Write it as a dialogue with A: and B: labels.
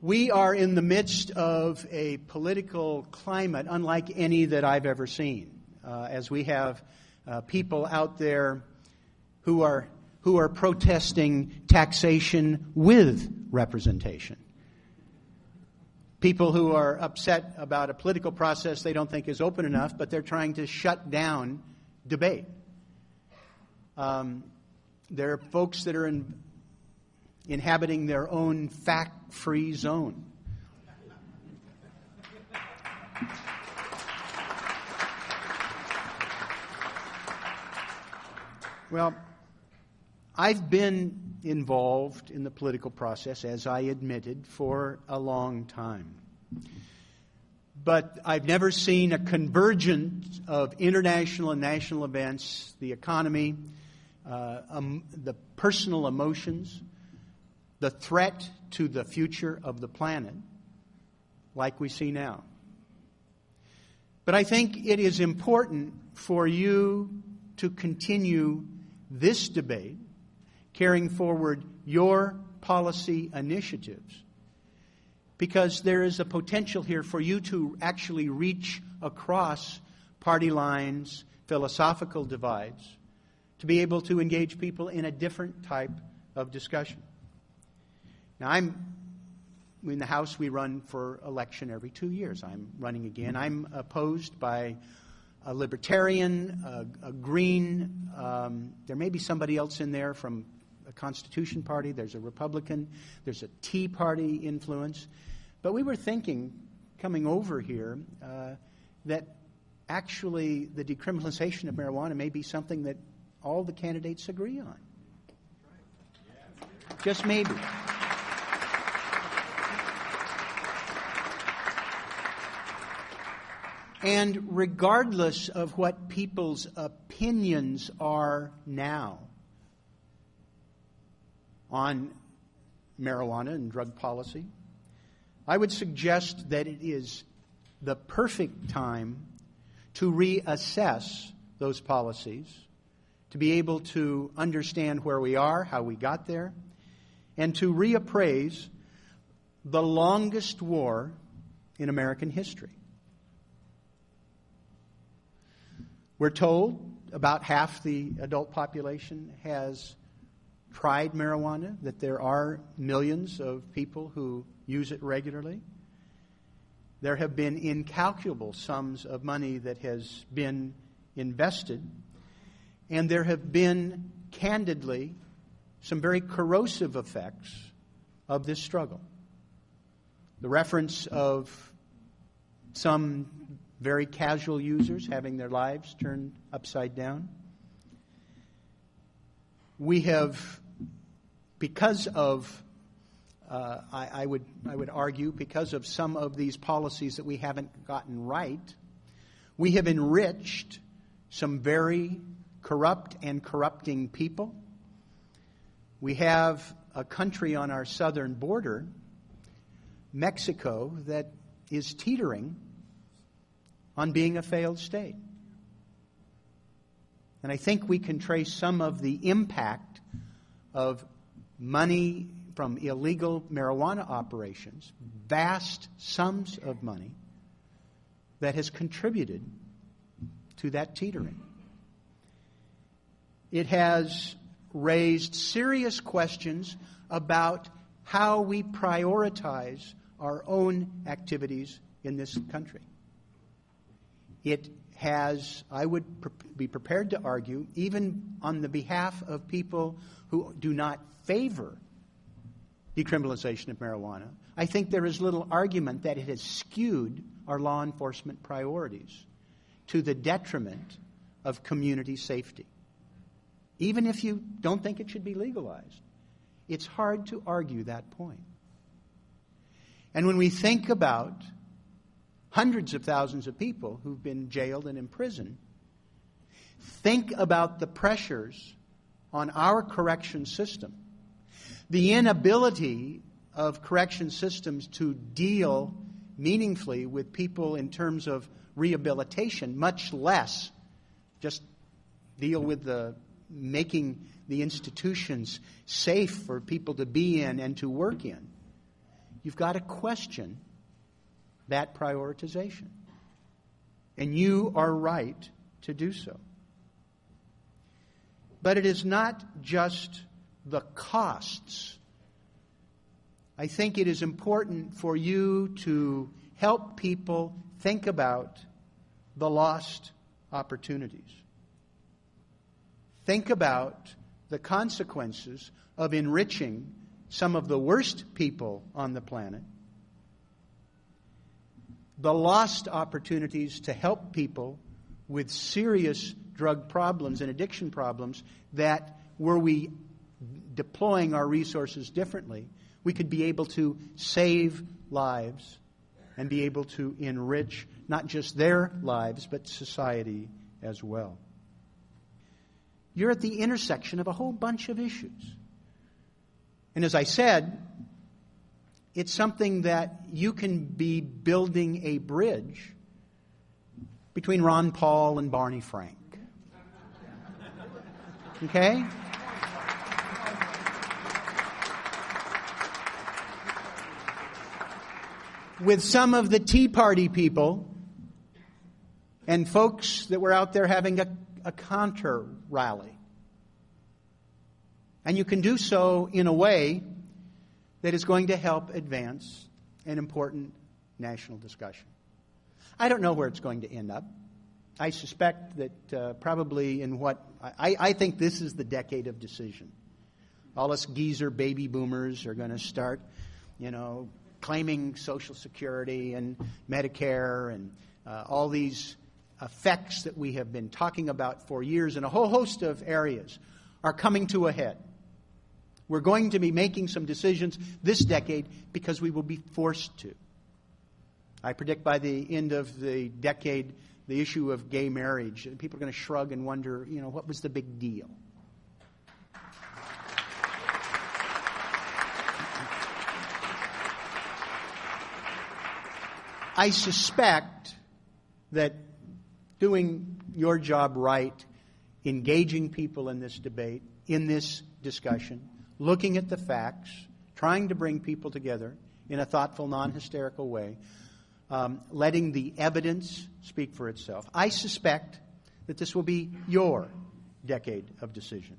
A: We are in the midst of a political climate unlike any that I've ever seen, as we have people out there who are protesting taxation with representation. People who are upset about a political process they don't think is open enough, but they're trying to shut down debate. There are folks that are inhabiting their own fact-free zone. Well, I've been involved in the political process, as I admitted, for a long time. But I've never seen a convergence of international and national events, the economy, the personal emotions, the threat to the future of the planet, like we see now. But I think it is important for you to continue this debate, carrying forward your policy initiatives, because there is a potential here for you to actually reach across party lines, philosophical divides, to be able to engage people in a different type of discussion. Now, in the House, we run for election every 2 years. I'm running again. I'm opposed by a libertarian, a green. There may be somebody else in there from a Constitution Party. There's a Republican. There's a Tea Party influence. But we were thinking, coming over here, that actually the decriminalization of marijuana may be something that all the candidates agree on. Just maybe. And regardless of what people's opinions are now on marijuana and drug policy, I would suggest that it is the perfect time to reassess those policies, to be able to understand where we are, how we got there, and to reappraise the longest war in American history. We're told about half the adult population has tried marijuana, that there are millions of people who use it regularly. There have been incalculable sums of money that has been invested, and there have been, candidly, some very corrosive effects of this struggle. The reference of some very casual users having their lives turned upside down. We have, because of, I would argue, because of some of these policies that we haven't gotten right, we have enriched some very corrupt and corrupting people. We have a country on our southern border, Mexico, that is teetering on being a failed state. And I think we can trace some of the impact of money from illegal marijuana operations, vast sums of money, that has contributed to that teetering. It has raised serious questions about how we prioritize our own activities in this country. It has, I would be prepared to argue, even on the behalf of people who do not favor decriminalization of marijuana, I think there is little argument that it has skewed our law enforcement priorities to the detriment of community safety. Even if you don't think it should be legalized, it's hard to argue that point. And when we think about hundreds of thousands of people who've been jailed and imprisoned, think about the pressures on our correction system, the inability of correction systems to deal meaningfully with people in terms of rehabilitation, much less just deal with the making the institutions safe for people to be in and to work in. you've got to question that prioritization. And you are right to do so. But it is not just the costs. I think it is important for you to help people think about the lost opportunities. Think about the consequences of enriching some of the worst people on the planet. The lost opportunities to help people with serious drug problems and addiction problems that, were we deploying our resources differently, we could be able to save lives and be able to enrich not just their lives, but society as well. You're at the intersection of a whole bunch of issues. And as I said, it's something that you can be building a bridge between Ron Paul and Barney Frank. Okay? With some of the Tea Party people and folks that were out there having a counter rally. And you can do so in a way that is going to help advance an important national discussion. I don't know where it's going to end up. I suspect that probably in what... I think this is the decade of decision. All us geezer baby boomers are going to start, claiming Social Security and Medicare and all these effects that we have been talking about for years in a whole host of areas are coming to a head. We're going to be making some decisions this decade because we will be forced to. I predict by the end of the decade, the issue of gay marriage, people are going to shrug and wonder, what was the big deal? I suspect that doing your job right, engaging people in this debate, in this discussion, looking at the facts, trying to bring people together in a thoughtful, non-hysterical way, letting the evidence speak for itself. I suspect that this will be your decade of decision.